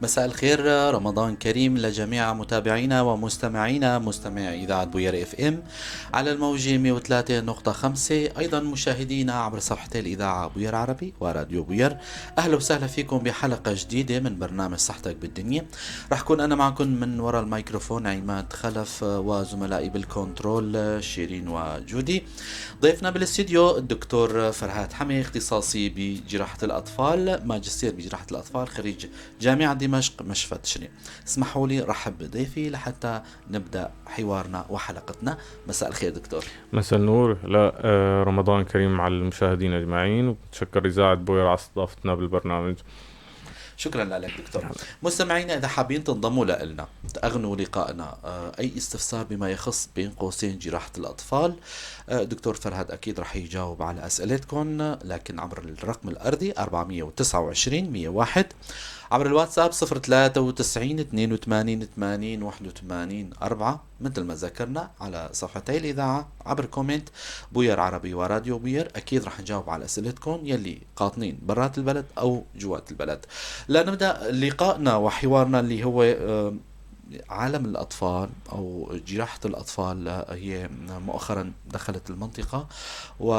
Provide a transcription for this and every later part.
مساء الخير، رمضان كريم لجميع متابعينا ومستمعينا مستمعي إذاعة بوير اف ام على الموجة 103.5، أيضا مشاهدينا عبر صفحتي الإذاعة بوير عربي وراديو بوير. أهلا وسهلا فيكم بحلقة جديدة من برنامج صحتك بالدنيا. رح كون أنا معكم من وراء الميكروفون عماد خلف، وزملائي بالكنترول شيرين وجودي. ضيفنا بالاستديو الدكتور فرهاد حمي، اختصاصي بجراحة الأطفال، ماجستير بجراحة الأطفال، خريج جامعة دمشق مشفى تشرين. اسمحوا لي رحب بضيفي لحتى نبدأ حوارنا وحلقتنا. مساء الخير دكتور. مساء النور. لا رمضان كريم على المشاهدين أجمعين، وبتشكر إذاعة بوير على استضافتنا بالبرنامج. شكرا لك دكتور. مستمعينا إذا حابين تنضموا لنا تأغنوا لقائنا، أي استفسار بما يخص بين قوسين جراحة الأطفال، دكتور فرهاد أكيد رح يجاوب على أسئلتكم، لكن عبر الرقم الأرضي 429 101، عبر الواتساب 093 82 80 81 4، مثل ما ذكرنا على صفحتي الإذاعة عبر كومنت بوير عربي وراديو بوير. أكيد رح نجاوب على أسئلتكم يلي قاطنين برات البلد أو جوات البلد. لنبدأ لقائنا وحوارنا اللي هو عالم الأطفال أو جراحة الأطفال. هي مؤخرا دخلت المنطقة، و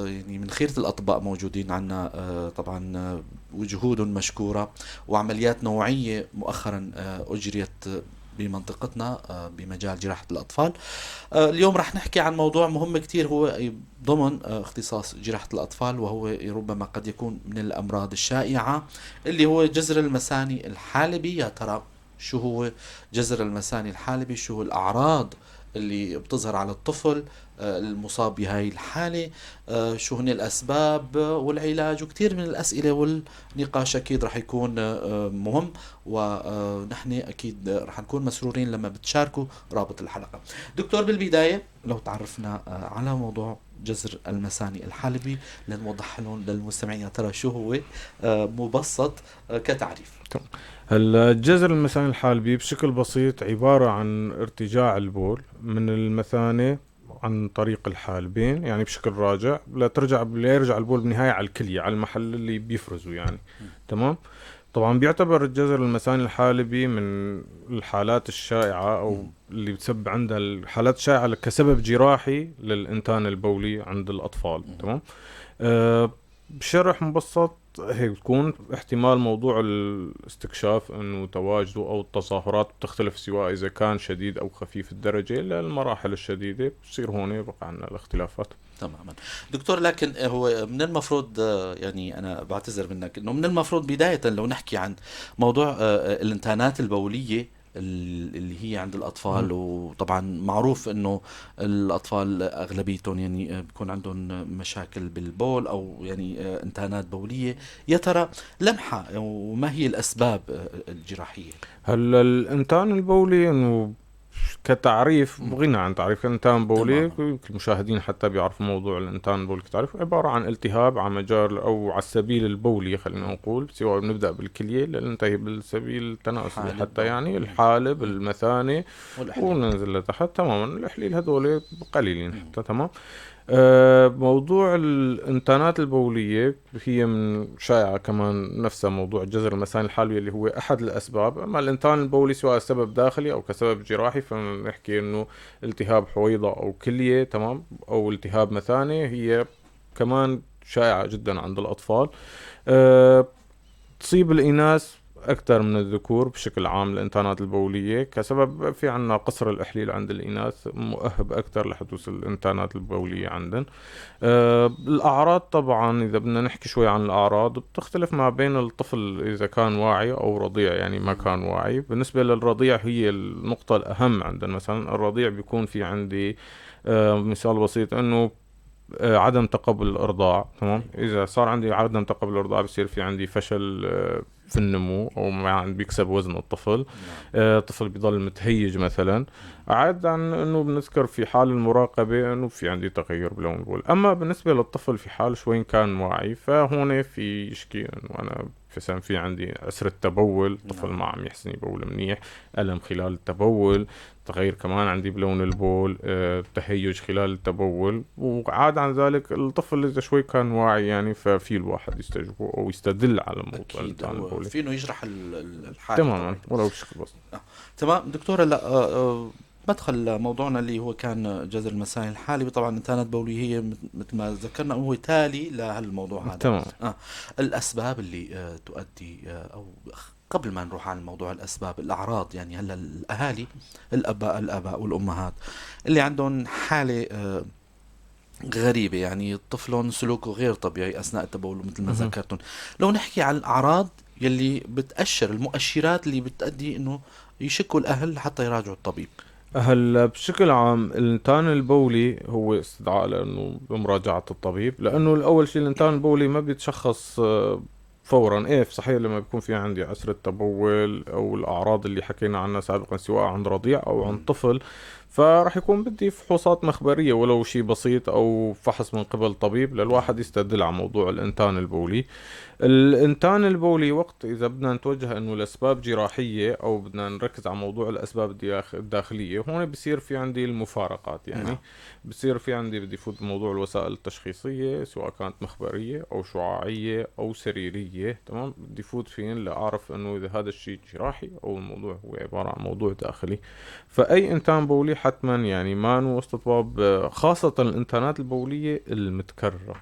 يعني من خيرة الأطباء موجودين عنا طبعا، وجهود مشكورة وعمليات نوعية مؤخرا أجريت بمنطقتنا بمجال جراحة الأطفال. اليوم رح نحكي عن موضوع مهم كتير، هو ضمن اختصاص جراحة الأطفال، وهو ربما قد يكون من الأمراض الشائعة، اللي هو جزر المثاني الحالبي. يا ترى شو هو جزر المثاني الحالبي؟ شو هو الأعراض اللي بتظهر على الطفل المصاب بهاي الحالة؟ شو هن الأسباب والعلاج؟ وكتير من الأسئلة والنقاش أكيد رح يكون مهم، ونحن أكيد رح نكون مسرورين لما بتشاركوا رابط الحلقة. دكتور، بالبداية لو تعرفنا على موضوع جزر المثاني الحالبي لنوضح لهم للمستمعين ترى شو هو مبسط كتعريف. الجزر المثاني الحالبي بشكل بسيط عبارة عن ارتجاع البول من المثانة عن طريق الحالبين، يعني بشكل راجع يرجع البول بالنهاية على الكلية، على المحل اللي بيفرزه يعني. تمام. طبعا بيعتبر الجزر المثاني الحالبي من الحالات الشائعة أو اللي بتسبب عندها الحالات الشائعة كسبب جراحي للإنتان البولي عند الأطفال. تمام. بشرح مبسط هيك بتكون احتمال موضوع الاستكشاف انه تواجده او التظاهرات بتختلف، سواء اذا كان شديد او خفيف الدرجة. للمراحل الشديدة بصير هون بقى عنا الاختلافات. تماما دكتور، لكن هو من المفروض يعني أنا بعتذر منك إنه من المفروض بداية لو نحكي عن موضوع الانتانات البولية اللي هي عند الأطفال، وطبعا معروف إنه الأطفال أغلبيتهم يعني بيكون عندهم مشاكل بالبول أو يعني انتانات بولية. يا ترى لمحة وما هي الأسباب الجراحية؟ هلا الانتان البولي انه كتعريف بغنى عن تعريف الانتان بولي، المشاهدين حتى بيعرفوا موضوع الانتان بولي كتعريف عبارة عن التهاب على مجال او على السبيل البولي، خلينا نقول، سواء بنبدأ بالكلية لننتهي بالسبيل التناسلي حتى يعني الحالب المثاني وننزل لتحت. تماما الحليل هذول قليلين حتى. تمام. موضوع الانتانات البولية هي من شائعة كمان نفسها موضوع الجزر المثاني الحالبي اللي هو أحد الأسباب. أما الانتان البولي سواء سبب داخلي أو كسبب جراحي، فنحكي إنه التهاب حويضة أو كلية، تمام، أو التهاب مثاني، هي كمان شائعة جدا عند الأطفال. تصيب الإناث أكثر من الذكور بشكل عام. الإنتانات البولية كسبب في عنا قصر الإحليل عند الإناث مؤهب أكثر لحدوث الإنتانات البولية عندن. الأعراض طبعا إذا بدنا نحكي شوي عن الأعراض بتختلف ما بين الطفل إذا كان واعي أو رضيع، يعني ما كان واعي. بالنسبة للرضيع هي النقطة الأهم عندنا. مثلا الرضيع بيكون في عندي مثال بسيط إنه عدم تقبل الإرضاع. تمام. إذا صار عندي عدم تقبل الإرضاع بصير في عندي فشل في النمو، أو يعني بيكسب وزن الطفل. الطفل بيضل متهيج مثلا. عاد عن إنه بنذكر في حال المراقبة إنه في عندي تغير بلون البول. أما بالنسبة للطفل في حال شوي كان واعي، فهون في يشكي إنه أنا مثلا في عندي عسرة تبول، طفل ما عم يحسن يبول منيح، ألم خلال التبول، تغير كمان عندي بلون البول، تهيج خلال التبول. وعاد عن ذلك الطفل إذا شوي كان واعي يعني ففي الواحد يستجوبه أو يستدل على الموضوع الإنتان البولي في إنه يشرح الحالة تماما ولو بشكل بسيط. تمام دكتور. لا مدخل موضوعنا اللي هو كان جذر المسائل الحالي، طبعا الانتانات البولية هي مثل ما ذكرنا هو تالي لهالموضوع هذا. تمام. الأسباب اللي تؤدي أو قبل ما نروح على الموضوع الأسباب، الأعراض، يعني هلا الأهالي الآباء والأمهات اللي عندهم حالة غريبة، يعني طفلهم سلوكه غير طبيعي أثناء التبول مثل ما ذكرتم، لو نحكي عن الأعراض يلي بتأشر، المؤشرات اللي بتأدي إنه يشكوا الأهل حتى يراجعوا الطبيب. هلا بشكل عام الانتان البولي هو استدعاء لانه بمراجعة الطبيب، لانه الاول شيء الانتان البولي ما بيتشخص فورا. ايه صحيح لما بيكون في عندي عسرة تبول او الاعراض اللي حكينا عنها سابقا سواء عند رضيع او عند طفل، فراح يكون بدي فحوصات مخبرية ولو شيء بسيط او فحص من قبل طبيب للواحد يستدل على موضوع الانتان البولي. الانتان البولي وقت اذا بدنا نتوجه انه لاسباب جراحيه او بدنا نركز على موضوع الاسباب الداخليه، هون بصير في عندي المفارقات. يعني بصير في عندي بدي فوت بموضوع الوسائل التشخيصيه سواء كانت مخبريه او شعاعيه او سريريه، تمام، بدي فوت فين لاعرف انه اذا هذا الشيء جراحي او الموضوع هو عباره عن موضوع داخلي. فاي انتان بولي حتما يعني ما نو استطباب، خاصه الانتانات البوليه المتكرره.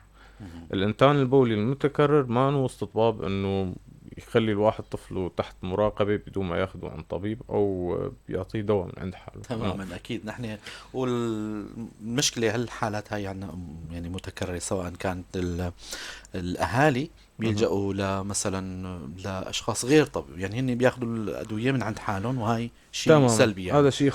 الانتان البولي المتكرر ما نو استطباب انه يخلي الواحد طفله تحت مراقبة بدون ما ياخده عن طبيب او يعطيه دواء من عند حاله. تماما اكيد. نحن والمشكلة هالحالات هاي عنا يعني متكررة، سواء كانت الاهالي بيلجأوا لمثلا لاشخاص غير طبيب، يعني هن بياخذوا الادوية من عند حالهم، وهي شيء سلبي. يعني هذا شيء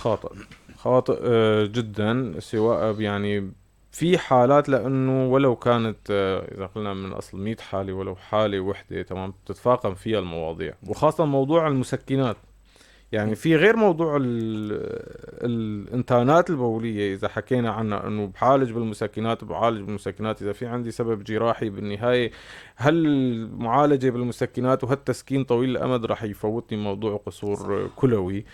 خاطئ جدا. سواء يعني في حالات لانه ولو كانت اذا قلنا من اصل 100 حاله ولو حاله وحده تمام بتتفاقم فيها المواضيع، وخاصه موضوع المسكنات. يعني في غير موضوع الانتانات البولية إذا حكينا عنها أنه بعالج بالمسكنات إذا في عندي سبب جراحي بالنهاية، هل المعالجة بالمسكنات وهالتسكين طويل الأمد راح يفوتني موضوع قصور كلوي؟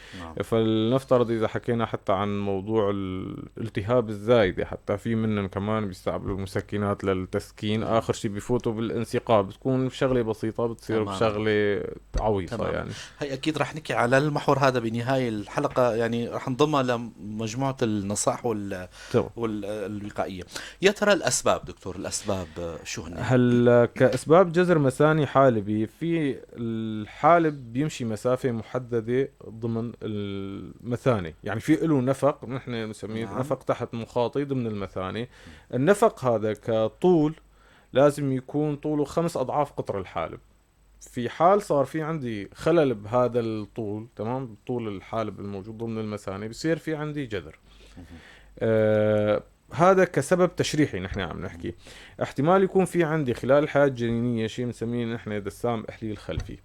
فلنفترض إذا حكينا حتى عن موضوع الالتهاب الزايدة، حتى في منهم كمان بيستعملوا المسكنات للتسكين، آخر شيء بيفوتوا بالانسقاب، بتكون شغلة بسيطة بتصير بشغلة عويصة. يعني هي أكيد راح نحكي على المحور هذا بنهاية الحلقة، يعني راح نضمها لمجموعة النصائح والوقائية. يا ترى الأسباب دكتور، الأسباب شو هن؟ هل كأسباب جزر مثاني حالبي، في الحالب بيمشي مسافة محددة ضمن المثاني، يعني في له نفق نحن نسميه نفق تحت مخاطي ضمن المثاني. النفق هذا كطول لازم يكون طوله 5 أضعاف قطر الحالب. في حال صار في عندي خلل بهذا الطول، تمام، طول الحالب الموجود ضمن المثاني، بصير في عندي جذر. هذا كسبب تشريحي نحن عم نحكي. احتمال يكون في عندي خلال الحياة الجنينية شيء بنسميه نحن دسام إحليل خلفي.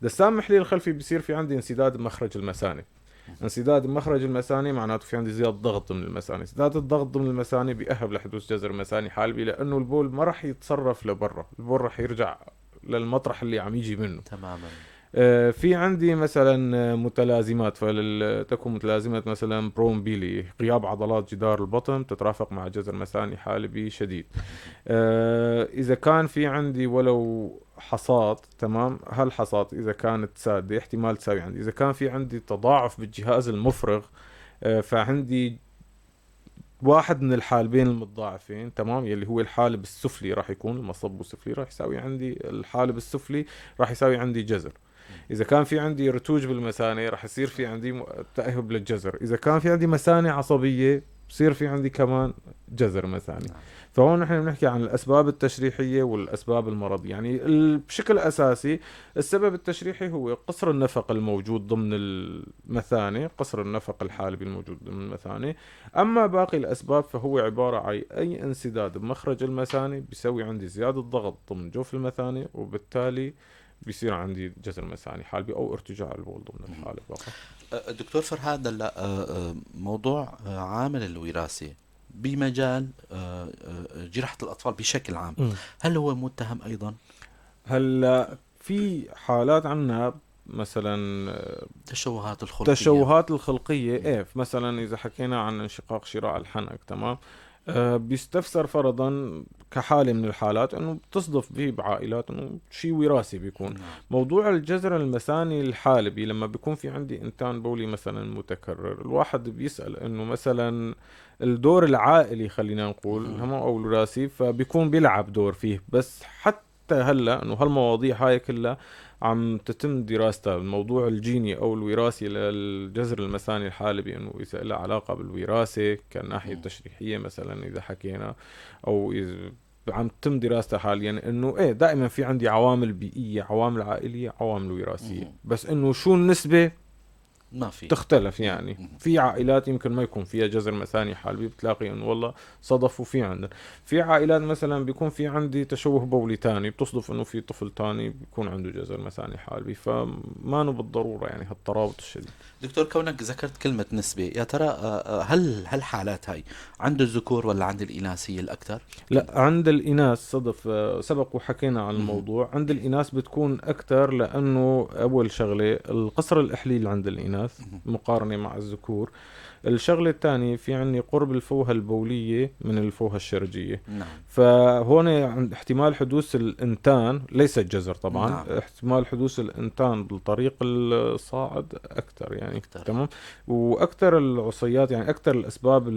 دسام إحليل الخلفي بصير في عندي انسداد بمخرج المثاني. انسداد بمخرج المثاني معناته في عندي زيادة ضغط ضمن المثاني. زيادة الضغط ضمن المثاني بيأهب لحدوث جزر مثاني حالبي، لأنه البول ما راح يتصرف لبرا، البول راح يرجع للمطرح اللي عم يجي منه. تماما. في عندي مثلا متلازمات، فتكون متلازمة مثلا برومبيلي، غياب عضلات جدار البطن تترافق مع جزر مثاني حالبي شديد. إذا كان في عندي ولو حصاد، تمام، هالحصاد إذا كانت سادة احتمال تساوي عندي. إذا كان في عندي تضاعف بالجهاز المفرغ، فعندي واحد من الحالبين المتضاعفين، تمام، يلي هو الحالب السفلي راح يكون المصب السفلي راح يساوي عندي، الحالب السفلي راح يساوي عندي جزر. إذا كان في عندي رتوج بالمثانة راح يصير في عندي تأهب للجزر. إذا كان في عندي مثانة عصبية بصير في عندي كمان جزر مثاني. فهون نحن بنحكي عن الأسباب التشريحية والأسباب المرضية. يعني بشكل أساسي السبب التشريحي هو قصر النفق الموجود ضمن المثانة، قصر النفق الحالبي الموجود ضمن المثانة. أما باقي الأسباب فهو عبارة عن أي انسداد بمخرج المثانة بيسوي عندي زيادة ضغط ضمن جوف المثانة، وبالتالي بيصير عندي جزر مثاني حالبي او ارتجاع البول ضمن الحالب. دكتور فرهاد، هلا موضوع عامل الوراثة بمجال جراحة الأطفال بشكل عام، هل هو متهم أيضا؟ هلا في حالات عنا مثلا تشوهات الخلقية، ايه مثلا اذا حكينا عن انشقاق شراع الحنك، تمام، بيستفسر فرضا كحالة من الحالات انه بتصدف به بعائلات انه شيء وراثي بيكون. نعم. موضوع الجذر المثاني الحالبي لما بيكون في عندي انتان بولي مثلا متكرر، الواحد بيسأل انه مثلا الدور العائلي خلينا نقول هم او الوراثي فبيكون بيلعب دور فيه، بس حتى هلا انه هالمواضيع هاي كلها عم تتم دراستها، الموضوع الجيني او الوراثي للجذر المثاني الحالبي، انه اذا له علاقه بالوراثه كالناحيه التشريحيه مثلا اذا حكينا، او اذا عم تتم دراستها حاليا، انه ايه دائما في عندي عوامل بيئيه، عوامل عائليه، عوامل وراثيه، بس انه شو النسبه ما في. تختلف. يعني في عائلات يمكن ما يكون فيها جذر مثاني حالبي، بتلاقي انه والله صدفوا في عندنا. في عائلات مثلا بيكون في عندي تشوه بولي تاني، بتصدف انه في طفل تاني بيكون عنده جذر مثاني حالبي، فما بالضرورة يعني هالترابط الشديد. دكتور، كونك ذكرت كلمة نسبة، يا ترى هل هالحالات هاي عند الذكور ولا عند الإناث هي الأكثر؟ لا، عند الإناث صدف، سبق وحكينا عن الموضوع. عند الإناث بتكون أكثر، لأنه أول شغلة القصر الإحليل عند الإناث مقارنة مع الذكور. الشغلة الثانية في عندي قرب الفوهة البولية من الفوهة الشرجية. نعم. فهون عند احتمال حدوث الإنتان، ليس الجزر طبعا، نعم. احتمال حدوث الإنتان بالطريق الصاعد أكثر يعني. أكثر. تمام. وأكثر العصيات يعني أكثر الأسباب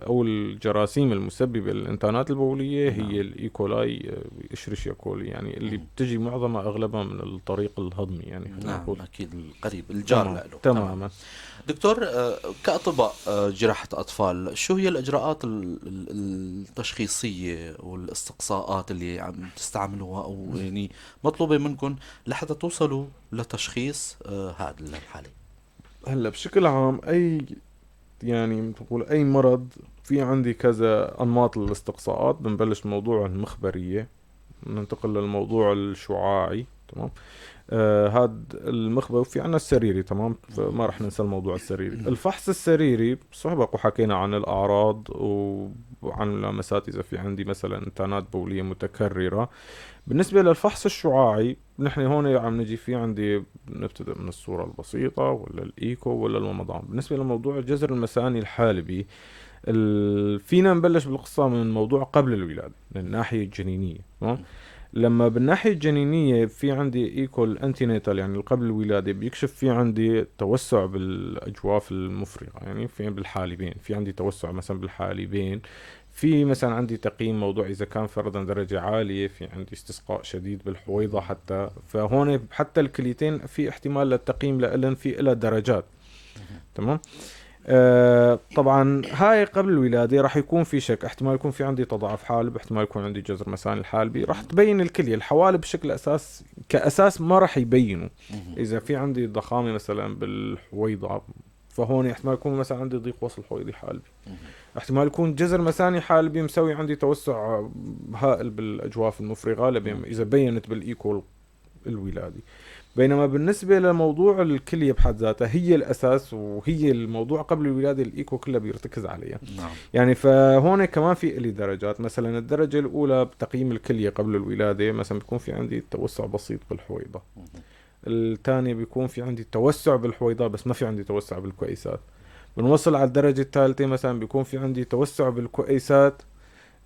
أو الجراثيم المسببة للإنتانات البولية نعم. هي الإيكولاي، إشريشيا كولي، يعني اللي بتجي معظمها أغلبها من الطريق الهضمي يعني. نعم، أكيد القريب الجار له. تماما. دكتور، كأطباء جراحة أطفال، شو هي الإجراءات التشخيصية والاستقصاءات اللي عم تستعملوها أو يعني مطلوبة منكم لحتى توصلوا لتشخيص هذا الحالة؟ هلا بشكل عام يعني بتقول أي مرض في عندي كذا أنماط للاستقصاءات. بنبلش موضوع المخبرية، ننتقل للموضوع الشعاعي، تمام. هاد المخبر، وفي عنا السريري، تمام، فما رح ننسى الموضوع السريري. الفحص السريري سبق وحكينا عن الأعراض وعن الملامسات إذا في عندي مثلا انتانات بولية متكررة. بالنسبة للفحص الشعاعي نحن هون عم نجي في عندي نبتدأ من الصورة البسيطة ولا الإيكو ولا الممضان. بالنسبة لموضوع الجذر المثاني الحالبي، فينا نبلش بالقصة من موضوع قبل الولادة من الناحية الجنينية. لما بالناحية الجنينية في عندي ايكول انتينيتال يعني قبل الولادة، بيكشف في عندي توسع بالأجواف المفرغة، يعني في بالحالبين في عندي توسع مثلا بالحالبين. في مثلا عندي تقييم موضوع إذا كان فرضا درجة عالية، في عندي استسقاء شديد بالحويضة حتى، فهون حتى الكليتين في احتمال للتقييم لألن في إلى درجات. تمام. طبعا هاي قبل الولادة راح يكون في شك، احتمال يكون في عندي تضاعف حالب، احتمال يكون عندي جذر مثاني الحالبي، راح تبين الكلية. الحوالب بشكل كأساس ما راح يبينوا. إذا في عندي ضخامة مثلا بالحويضة، فهون احتمال يكون مثلا عندي ضيق وصل حويضي حالبي، احتمال يكون جذر مثاني حالبي مسوي عندي توسع هائل بالأجواف المفرغة إذا بينت بالإيكو الولادي. بينما بالنسبة لموضوع الكلية بحد ذاتها هي الأساس، وهي الموضوع قبل الولادة الإيكو كله بيرتكز عليها. نعم. يعني فهون كمان في إلي درجات. مثلا الدرجة الأولى بتقييم الكلية قبل الولادة مثلا بيكون في عندي توسع بسيط بالحويضة. الثانية بيكون في عندي توسع بالحويضة بس ما في عندي توسع بالكويسات. بنوصل على الدرجة الثالثة مثلا بيكون في عندي توسع بالكويسات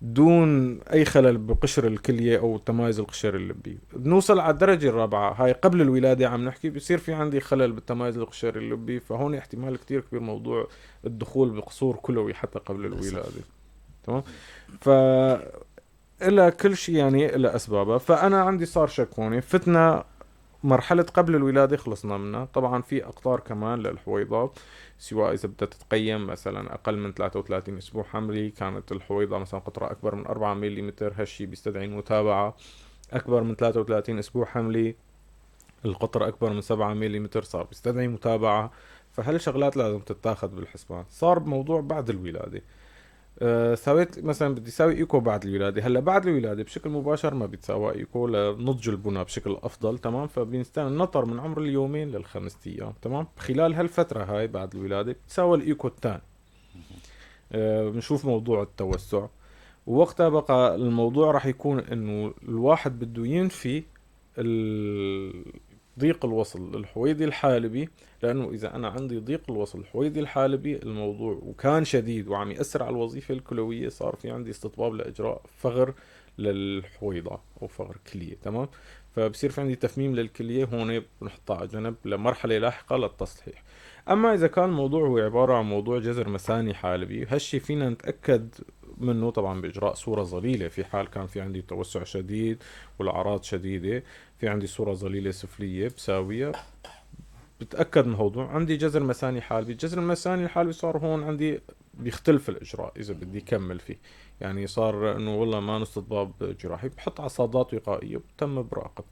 دون أي خلل بقشر الكلية أو تمايز القشر اللبي. بنوصل على الدرجة الرابعة، هاي قبل الولادة عم نحكي، بيصير في عندي خلل بالتمايز القشر اللبي، فهون احتمال كتير كبير موضوع الدخول بقصور كلوي حتى قبل الولادة. تمام. إلا كل شيء يعني إلا أسبابه. فأنا عندي صار شك هون، فتنا مرحلة قبل الولادة خلصنا منها. طبعا في أقطار كمان للحويضات، سواء إذا بدها تتقيم مثلا أقل من 33 أسبوع حملي، كانت الحويضة مثلا قطرها أكبر من 4 ملم، هالشي بيستدعي المتابعة. أكبر من 33 أسبوع حملي القطر أكبر من 7 ملم صار بيستدعي متابعة. فهالشغلات لازم تتاخد بالحسبان. صار بموضوع بعد الولادة، سويت مثلا بدي ساوي ايكو بعد الولادة. هلا بعد الولادة بشكل مباشر ما بيتساوى ايكو لنضج البناء بشكل افضل، تمام. فبنستنى النطر من عمر اليومين لل5 ايام، تمام. خلال هالفترة هاي بعد الولادة بتساوى الايكو الثاني. بنشوف موضوع التوسع، ووقتها بقى الموضوع راح يكون انه الواحد بده ينفي ضيق الوصل الحويضي الحالبي، لأنه إذا أنا عندي ضيق الوصل الحويضي الحالبي الموضوع وكان شديد وعم يأثر على الوظيفة الكلوية، صار في عندي استطباب لإجراء فغر للحويضة أو فغر كلية. تمام. فبصير في عندي تفميم للكلية، هون بنحطها على جنب لمرحلة لاحقة للتصحيح. أما إذا كان الموضوع هو عبارة عن موضوع جذر مثاني حالبي، هالشي فينا نتأكد منه طبعا بإجراء صورة ظليلة في حال كان في عندي توسع شديد والأعراض شديدة. في عندي صورة ظليلة سفلية بساوية، بتأكد من الموضوع عندي جذر مثاني حالبي. الجذر المثاني الحالبي صار هون عندي بيختلف الإجراء إذا بدي كمل فيه، يعني صار إنه والله ما استطباب جراحي، بحط عصادات وقائية وتم براقب.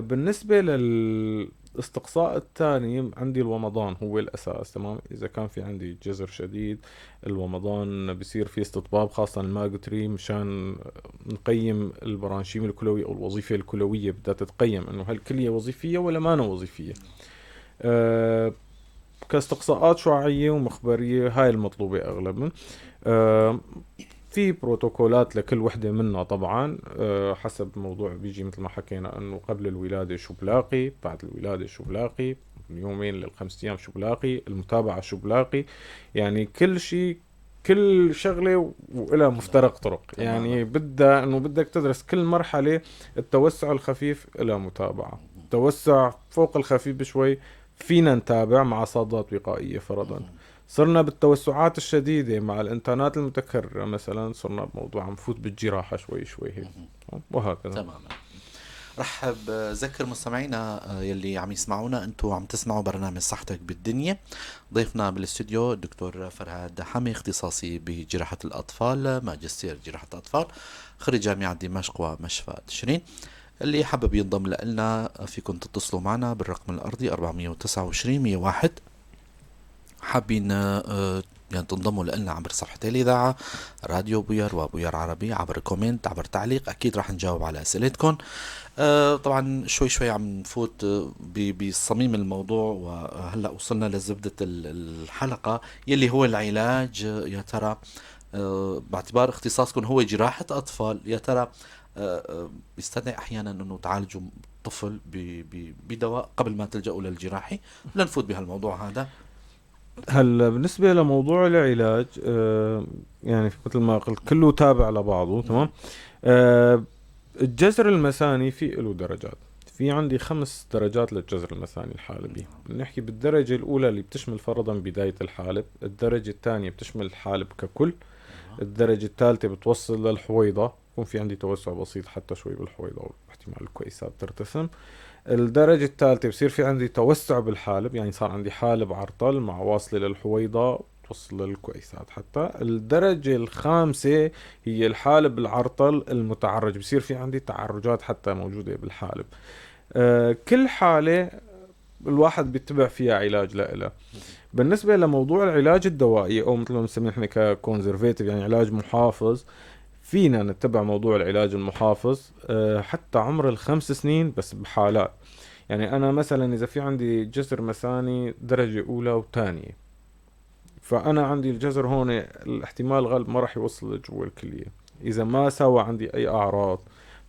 بالنسبة للاستقصاء الثاني عندي الومضان هو الأساس. تمام. إذا كان في عندي جذر شديد الومضان بصير في استطباب، خاصة الماجوتري، مشان نقيم البرانشيم الكلوي أو الوظيفة الكلوية، بدها تتقيم إنه هل الكلية وظيفية ولا ما وظيفية. كاستقصاءات شعاعية ومخبرية هاي المطلوبة أغلبا. في بروتوكولات لكل وحدة منا طبعا، حسب موضوع بيجي مثل ما حكينا انه قبل الولادة شو بلاقي، بعد الولادة شو بلاقي، من يومين لل5 ايام شو بلاقي، المتابعة شو بلاقي. يعني كل شيء، كل شغلة وإلها مفترق طرق. يعني بدك تدرس كل مرحلة. التوسع الخفيف إلها متابعة، التوسع فوق الخفيف بشوي فينا نتابع مع صادات وقائية فرضا. صرنا بالتوسعات الشديدة مع الانتانات المتكررة مثلا، صرنا بموضوع عم نفوت بالجراحة شوي شوي هيك، وهكذا. تماما. رح بذكر مستمعينا يلي عم يسمعونا، انتم عم تسمعوا برنامج صحتك بالدنيا. ضيفنا بالاستوديو الدكتور فرهاد حمي، اختصاصي بجراحة الأطفال، ماجستير جراحة الأطفال، خريج جامعة دمشق ومشفى تشرين. اللي حابب ينضم لنا فيكم تتصلوا معنا بالرقم الأرضي 429 101. حابين يعني تنضموا لنا عبر صفحة الإذاعة راديو بوير وبوير عربي، عبر كومنت، عبر تعليق، أكيد راح نجاوب على أسئلتكم. طبعا شوي شوي عم نفوت بصميم الموضوع، وهلأ وصلنا لزبدة الحلقة يلي هو العلاج. يا ترى باعتبار اختصاصكم هو جراحة أطفال، يا ترى بيستدعي أحيانا أنه تعالجوا طفل بدواء قبل ما تلجأوا للجراحي؟ لنفوت بهالموضوع هذا. هلا بالنسبة لموضوع العلاج، يعني مثل ما قلت كله تابع لبعضه. تمام. الجذر المثاني في له درجات. في عندي 5 درجات للجذر المثاني الحالبي. بنحكي بالدرجة الأولى اللي بتشمل فرضا بداية الحالب، الدرجة الثانية بتشمل الحالب ككل، الدرجة الثالثة بتوصل للحويضة، يكون في عندي توسع بسيط حتى شوي بالحويضة واحتمال الكويسات ترتسم. الدرجة الثالثة بصير في عندي توسع بالحالب، يعني صار عندي حالب عرطل مع واصلة للحويضة توصل للكويسات حتى. الدرجة الخامسة هي الحالب العرطل المتعرج، بصير في عندي تعرجات حتى موجودة بالحالب. كل حالة الواحد بيتبع فيها علاج لها. بالنسبة لموضوع العلاج الدوائي أو مثل ما بنسميه احنا ككونزرفاتيف، يعني علاج محافظ، فينا نتبع موضوع العلاج المحافظ حتى عمر ال5 سنين، بس بحالات. يعني أنا مثلا إذا في عندي جذر مثاني درجة أولى وثانية، فأنا عندي الجذر هون الاحتمال غالب ما راح يوصل لجوا الكلية. إذا ما سوى عندي أي أعراض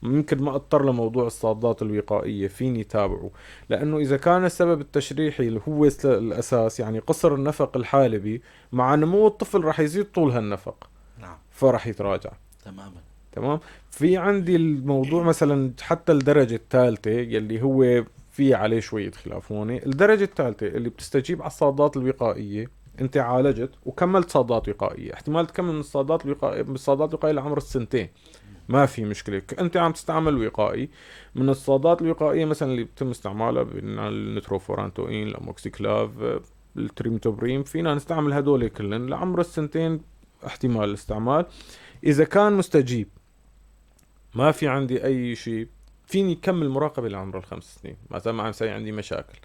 ممكن ما اضطر لموضوع الصادات الوقائية، فيني تابعه. لأنه إذا كان السبب التشريحي اللي هو الأساس، يعني قصر النفق الحالبي، مع نمو الطفل راح يزيد طول هالنفق، نعم، فراح يتراجع. تماما. تمام. في عندي الموضوع مثلا حتى الدرجة الثالثة يلي هو في عليه شوية خلاف هون. الدرجة الثالثة اللي بتستجيب على الصادات الوقائية، انت عالجت وكملت صادات وقائية، احتمال تكمل من الصادات الوقائية لعمر السنتين، ما في مشكلة. انت عم تستعمل وقائي من الصادات الوقائية مثلا اللي بتم استعمالها النتروفورانتوين، الاموكسيكلاف، التريمتوبريم، فينا نستعمل هدول كلهم لعمر السنتين احتمال الاستعمال. اذا كان مستجيب ما في عندي اي شيء، فيني اكمل مراقبة لعمر ال5 سنين ما زال ما عم يصير عندي مشاكل.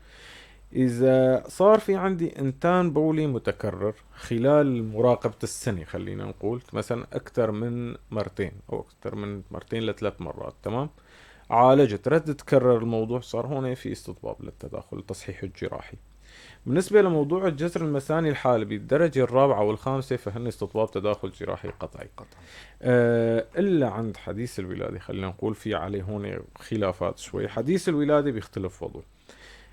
إذا صار في عندي إنتان بولي متكرر خلال مراقبة السنة، خلينا نقول مثلا أكثر من مرتين أو أكثر من مرتين ل3 مرات، تمام، عالجت رد تكرر الموضوع، صار هون في استطباب للتداخل التصحيح الجراحي. بالنسبة لموضوع الجذر المثاني الحالبي الدرجة الرابعة والخامسة فهن استطباب تداخل جراحي قطعي. إلا عند حديث الولادة خلينا نقول في عليه هون خلافات شوي. حديث الولادة بيختلف وضعه.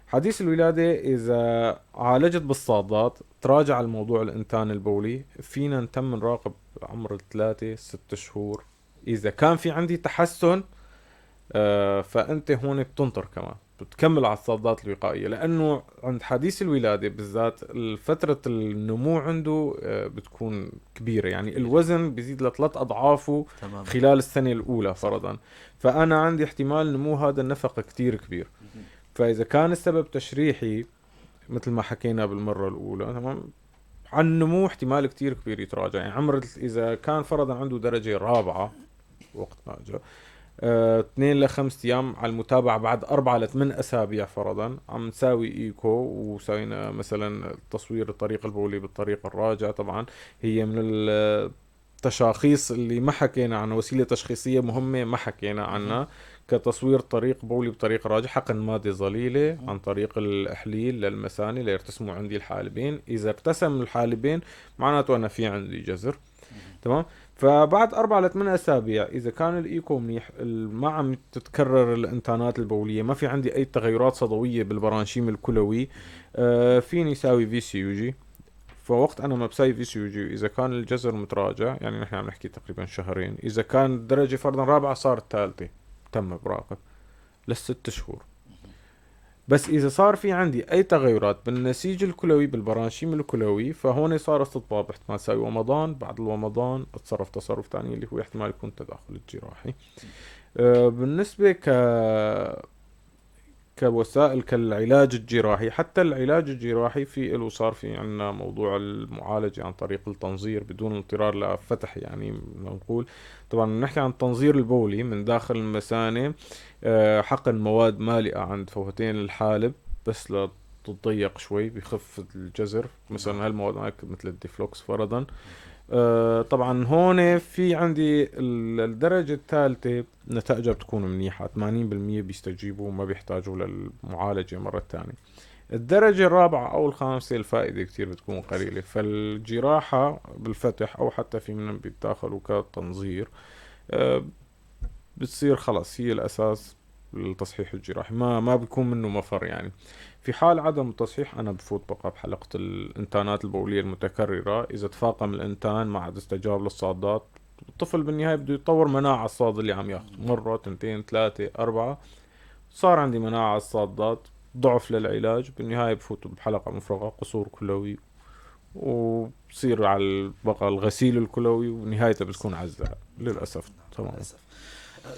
حديث الولادة إذا عالجت بالصادات تراجع الموضوع الإنتان البولي، فينا نتم نراقب عمر 3-6 شهور. إذا كان في عندي تحسن فأنت هون بتنطر كمان بتكمل على الصادات الوقائية، لأنه عند حديث الولادة بالذات فترة النمو عنده بتكون كبيرة، يعني الوزن بيزيد ل3 أضعافه خلال السنة الأولى فرضا. فأنا عندي احتمال نمو هذا النفق كتير كبير. فإذا كان السبب تشريحي مثل ما حكينا بالمرة الأولى تمام، عن النمو احتمال كتير كبير يتراجع. يعني عمر إذا كان فرضا عنده درجة رابعة وقت ما جاء 2-5 أيام على المتابعة، بعد 4-8 أسابيع فرضا عم نساوي إيكو وسوينا مثلا تصوير الطريق البولي بالطريق الراجع. طبعا هي من التشاخيص اللي ما حكينا عنها، وسيلة تشخيصية مهمة ما حكينا عنها كتصوير طريق بولي بطريق راجع، حقن مادة ظليلة عن طريق الإحليل للمثاني ليرتسموا عندي الحالبين. إذا ارتسم الحالبين معناته أنا في عندي جذر. تمام. فبعد 4-8 أسابيع إذا كان الإيكو منيح، ما عم تتكرر الإنتانات البولية، ما في عندي أي تغيرات صدوية بالبرانشيم الكلوي، فيني ساوي في سي يو جي. فوقت أنا ما بساوي في سي يو جي إذا كان الجذر متراجع، يعني نحن عم نحكي تقريبا شهرين، إذا كان الدرجة فرضا رابعة صارت ثالثة تم براقب ل6 شهور. بس إذا صار في عندي أي تغيرات بالنسيج الكلوي بالبرانشيم الكلوي فهون صار استطباب، احتمال ساوي ومضان، بعد الومضان اتصرف تصرف تاني اللي هو احتمال يكون تداخل الجراحي. بالنسبة كوسائل كالعلاج الجراحي، حتى العلاج الجراحي في له صار في عنا موضوع المعالجة عن طريق التنظير بدون اضطرار لفتح، يعني نقول طبعا نحكي عن التنظير البولي من داخل المثانة، حقن مواد مالئة عند فوهتين الحالب بس لا تضيق شوي بيخف الجزر، مثلا هالمواد مثل الديفلوكس فرضا. طبعا هون في عندي الدرجة الثالثة نتائجها بتكون منيحة، 80% بيستجيبوا وما بيحتاجوا للمعالجة مرة تانية. الدرجة الرابعة أو الخامسة الفائدة كتير بتكون قليلة، فالجراحة بالفتح أو حتى في منهم بيتداخلوا كتنظير بتصير خلاص هي الأساس للتصحيح الجراحي، ما بيكون منه مفر. يعني في حال عدم التصحيح أنا بفوت بقى بحلقة الإنتانات البولية المتكررة. إذا تفاقم الإنتان ما عاد استجاب للصادات، الطفل بالنهاية بده يطور مناعة الصاد اللي عم ياخذ مرة 2-3-4، صار عندي مناعة على الصادات، ضعف للعلاج، بالنهاية بفوت بحلقة مفرغة قصور كلوي، وبصير على بقى الغسيل الكلوي، ونهايته بتكون عزلة للأسف. تمام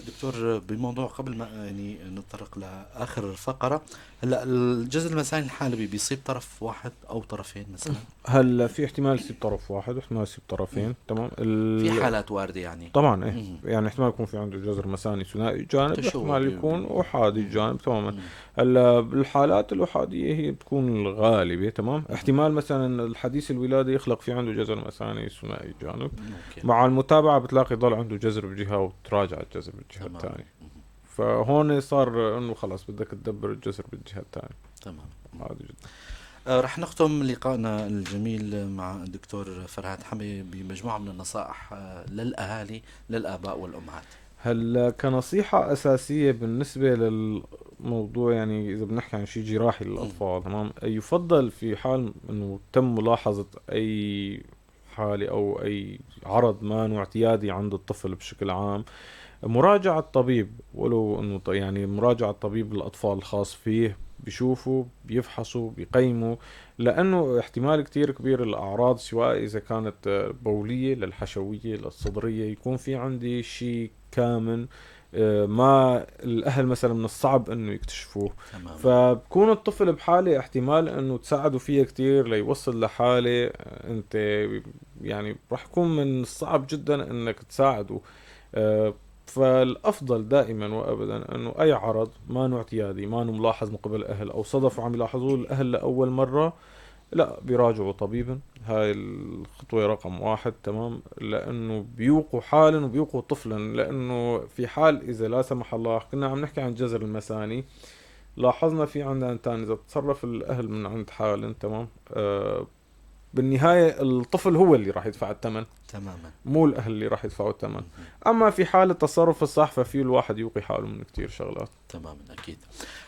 دكتور، بموضوع قبل ما يعني نتطرق لآخر الفقرة، هلا الجذر المثاني الحالبي بيصيب طرف واحد أو طرفين مثلا؟ هلا في احتمال يصيب طرف واحد واحتمال يصيب طرفين. تمام. في حالات واردة يعني. طبعا ايه يعني احتمال يكون في عنده جذر مثاني ثنائي جانب، احتمال يكون احادي الجانب. تماما. هلا بالحالات الاحادية هي بتكون الغالبة. تمام. احتمال مثلا الحديث الولادة يخلق في عنده جذر مثاني ثنائي جانب، مع المتابعة بتلاقي ضل عنده جذر بجهة وتراجع الجذر بالجهة الثانية. فهون صار انه خلاص بدك تدبر الجذر بالجهة الثانية. تمام. عادي جدا. رح نختم لقائنا الجميل مع الدكتور فرهاد حمي بمجموعة من النصائح للأهالي للآباء والأمهات. هلا كنصيحة أساسية بالنسبة للموضوع، يعني إذا بنحكي عن شيء جراحي للأطفال، تمام، يفضل في حال إنه تم ملاحظة أي حالة أو أي عرض ما اعتيادي عند الطفل بشكل عام، مراجعة طبيب، ولو إنه يعني مراجعة طبيب الأطفال الخاص فيه، بيشوفوا بيفحصوا بيقيموا، لأنه احتمال كتير كبير الأعراض سواء إذا كانت بولية للحشوية للصدرية يكون في عندي شيء كامن ما الأهل مثلا من الصعب إنه يكتشفوه. فبكون الطفل بحالة احتمال إنه تساعدوا فيها كتير ليوصل لحالة أنت يعني راح يكون من الصعب جدا إنك تساعده. فالأفضل دائما وأبدا أنه أي عرض ما اعتيادي ما ملاحظ من قبل الأهل أو صدفوا عم يلاحظوه الأهل لأول مرة، لا بيراجعوا طبيبا. هاي الخطوة رقم 1. تمام. لأنه بيوقوا حالا وبيوقوا طفلا، لأنه في حال إذا لا سمح الله كنا عم نحكي عن الجذر المثاني، لاحظنا في عندنا تاني إذا تصرف الأهل من عند حالهم تمام، بالنهاية الطفل هو اللي راح يدفع الثمن، تماما. مو الأهل اللي راح يدفعوا الثمن. أما في حال التصرف الصح ففي الواحد يوقي حاله من كتير شغلات. تماما أكيد.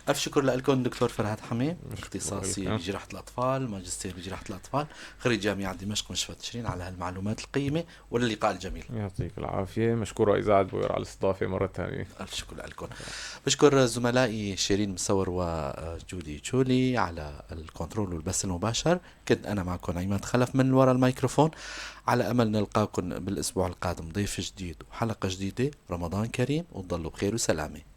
ألف شكر لكم دكتور فرهاد حميد، مشكور اختصاصي لك. بجراحة الأطفال، ماجستير بجراحة الأطفال، خريج جامعة دمشق مشفى تشرين، على هالمعلومات القيمة وللقاء الجميل. يعطيك العافية. مشكورة إذاعة بوير على الاستضافة مرة ثانية. ألف شكر لكم. بشكر زملائي شيرين مسور وجودي تشولي على الكنترول والبث المباشر. كنت أنا معكم عماد خلف من وراء الميكروفون، على أمل نلقاكم بالأسبوع القادم ضيف جديد وحلقة جديدة. رمضان كريم وتضلوا بخير وسلامة.